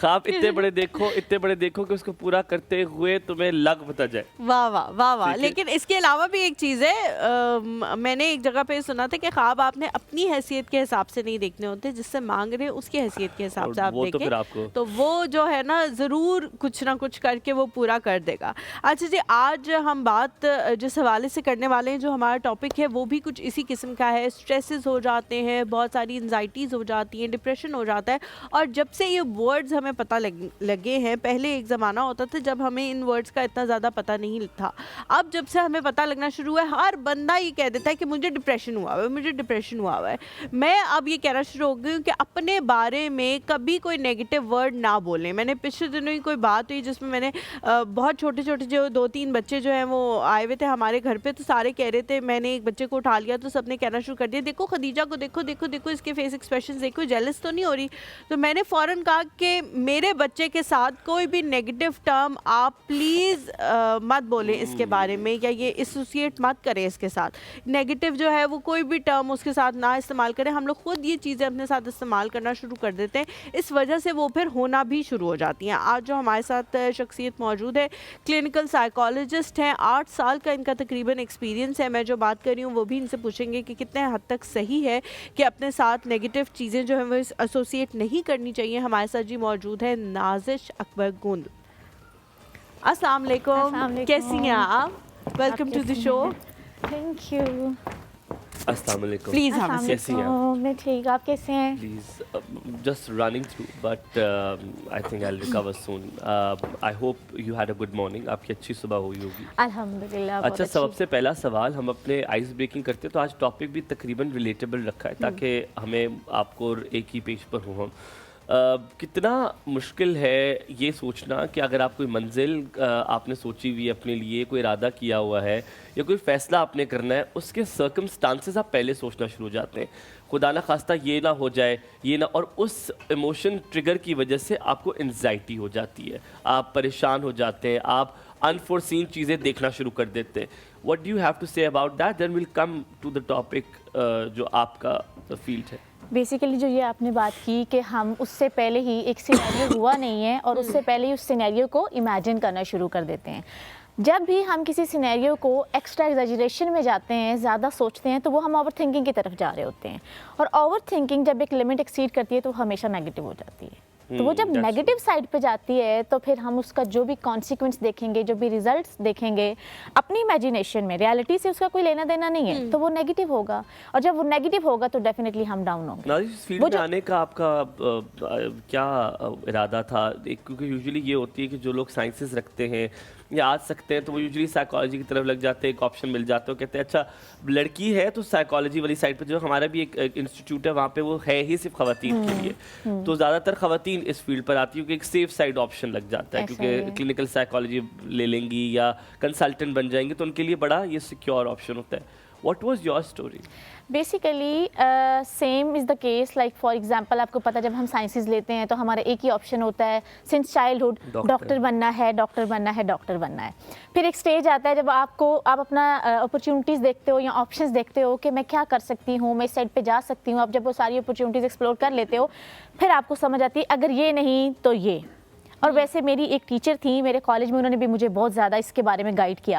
خواب اتنے بڑے دیکھو کہ اس کو پورا کرتے ہوئے تمہیں لگ پتہ جائے. واہ واہ واہ واہ. لیکن اس کے علاوہ بھی ایک چیز ہے, میں نے ایک جگہ پہ سنا تھا کہ خواب آپ نے اپنی حیثیت کے حساب سے نہیں دیکھنے ہوتے, جس سے مانگ رہے اس کی حیثیت کے حساب سے آپ دیکھیں تو وہ جو ہے نا ضرور کچھ نہ کچھ کر کے وہ پورا کر دے گا. اچھا جی, آج ہم بات جس حوالے سے کرنے والے ہیں, جو ہمارا ٹاپک ہے وہ بھی کچھ اسی قسم کا ہے. اسٹریسز ہو جاتے ہیں, بہت ساری انزائٹیز ہو جاتی ہیں, ڈپریشن ہو جاتا ہے. اور جب سے یہ ورڈز ہمیں پتہ لگے ہیں, پہلے ایک زمانہ ہوتا تھا جب ہمیں ان ورڈز کا اتنا زیادہ پتہ نہیں تھا. اب جب سے ہمیں پتہ لگنا شروع ہے, ہر بندہ یہ کہہ دیتا ہے کہ مجھے ڈپریشن ہوا ہوا ہے. میں اب یہ کہنا شروع ہو گئی ہوں کہ اپنے بارے میں کبھی کوئی نیگیٹو ورڈ نہ بولیں. میں نے پچھلے دنوں ہی کوئی بات ہوئی جس میں میں نے بہت چھوٹے جو 2-3 بچے جو ہیں وہ آئے ہوئے تھے ہمارے گھر پہ, تو سارے کہہ رہے تھے, میں نے ایک بچے کو اٹھا لیا تو سب نے کہنا شروع کر دیا, دیکھو خدیجہ کو, دیکھو اس کے فیس ایکسپریشن دیکھو, جیلس تو نہیں ہو رہی. تو میں نے فوراً کہا کہ میرے بچے کے ساتھ کوئی بھی نیگیٹو ٹرم آپ پلیز مت بولیں اس کے بارے میں, یا یہ ایسوسیٹ مت کریں اس کے ساتھ. نیگیٹو جو ہے وہ کوئی بھی ٹرم اس کے ساتھ نہ استعمال کریں. ہم لوگ خود یہ چیزیں اپنے ساتھ استعمال کرنا شروع کر دیتے ہیں, اس وجہ سے وہ پھر ہونا بھی شروع ہو جاتی ہیں. آج جو ہمارے ساتھ شخصیت موجود ہے, کلینکل سائیکالوجسٹ ہیں, 8 سال کا ان کا تقریباً ایکسپیرینس ہے. میں جو بات کر رہی ہوں وہ بھی ان سے پوچھیں گے کہ کتنے حد تک صحیح ہے کہ اپنے ساتھ نیگیٹو چیزیں جو ہیں وہ ایسوسیٹ نہیں کرنی چاہیے. ہمارے ساتھ جی موجود ہے نازش اکبر گند. السلام علیکم, کیسی ہیں آپ؟ Welcome to the show. Thank you. السلام علیکم. پلیز کیسی ہیں آپ؟ میں ٹھیک, آپ کیسے ہیں؟ Please just running through but I think I'll recover soon. I hope you had a good morning. آپ کی اچھی صبح ہوئی ہوگی. الحمدللہ. اچھا, سب سے پہلا سوال, ہم اپنے آئس بریکنگ کرتے ہیں تو آج ٹاپک بھی تقریباً ریلیٹیبل رکھا ہے تاکہ ہمیں آپ کو ایک ہی پیج پر ہوں. کتنا مشکل ہے یہ سوچنا کہ اگر آپ کوئی منزل آپ نے سوچی ہوئی اپنے لیے, کوئی ارادہ کیا ہوا ہے یا کوئی فیصلہ آپ نے کرنا ہے, اس کے سرکمسٹانسز آپ پہلے سوچنا شروع ہو جاتے ہیں. خدا نہ خواستہ یہ نہ ہو جائے, یہ نہ, اور اس ایموشن ٹریگر کی وجہ سے آپ کو انزائٹی ہو جاتی ہے, آپ پریشان ہو جاتے ہیں, آپ انفورسین چیزیں دیکھنا شروع کر دیتے ہیں. What do you have to say about that, then will come to the topic جو آپ کا فیلڈ ہے. بیسیکلی جو یہ آپ نے بات کی کہ ہم اس سے پہلے ہی ایک سینیریو ہوا نہیں ہے اور اس سے پہلے ہی اس سینیریو کو امیجن کرنا شروع کر دیتے ہیں. جب بھی ہم کسی سینیریو کو ایکسٹرا ایگزیجریشن میں جاتے ہیں, زیادہ سوچتے ہیں, تو وہ ہم اوور تھنکنگ کی طرف جا رہے ہوتے ہیں. اور اوور تھنکنگ جب ایک لمٹ ایکسیڈ کرتی ہے تو ہمیشہ نیگیٹو ہو جاتی ہے. تو وہ جب نیگیٹو سائڈ پہ جاتی ہے تو پھر ہم اس کا جو بھی کانسیکوینس دیکھیں گے, جو بھی ریزلٹس دیکھیں گے اپنی امیجنیشن میں, ریالٹی سے اس کا کوئی لینا دینا نہیں ہے, تو وہ نیگیٹو ہوگا. اور جب وہ نیگیٹو ہوگا تو ڈیفینیٹلی ہم ڈاؤن ہوں گے. اس فیلڈ میں آنے کا آپ کا کیا ارادہ تھا؟ کیونکہ یوزلی یہ ہوتی ہے کہ جو لوگ سائنسز رکھتے ہیں یا آ سکتے ہیں تو وہ یوزلی سائیکالوجی کی طرف لگ جاتے ہیں, ایک آپشن مل جاتا ہے, کہتے ہیں اچھا لڑکی ہے تو سائیکالوجی والی سائڈ پہ, جو ہمارا بھی ایک انسٹیٹیوٹ ہے وہاں پہ وہ ہے ہی صرف خواتین کے لیے, تو زیادہ تر خواتین اس فیلڈ پر آتی ہے کیونکہ ایک سیف سائڈ آپشن لگ جاتا ہے, کیونکہ کلینکل سائیکالوجی لے لیں گی یا کنسلٹنٹ بن جائیں گے تو ان کے لیے بڑا یہ سیکیور آپشن ہوتا ہے. What was your story? Basically same is the case, like for example آپ کو پتہ جب ہم سائنسز لیتے ہیں تو ہمارا ایک ہی آپشن ہوتا ہے سنس چائلڈہڈ, ڈاکٹر بننا ہے, ڈاکٹر بننا ہے, ڈاکٹر بننا ہے. پھر ایک اسٹیج آتا ہے جب آپ اپنا اپرچونیٹیز دیکھتے ہو یا آپشنز دیکھتے ہو کہ میں کیا کر سکتی ہوں, میں اس سائڈ پہ جا سکتی ہوں. اب جب وہ ساری اپرچونیٹیز ایکسپلور کر لیتے ہو پھر آپ کو سمجھ آتی ہے اگر یہ نہیں تو یہ. اور ویسے میری ایک ٹیچر تھیں میرے کالج میں, انہوں نے بھی مجھے بہت زیادہ اس کے بارے میں گائیڈ کیا.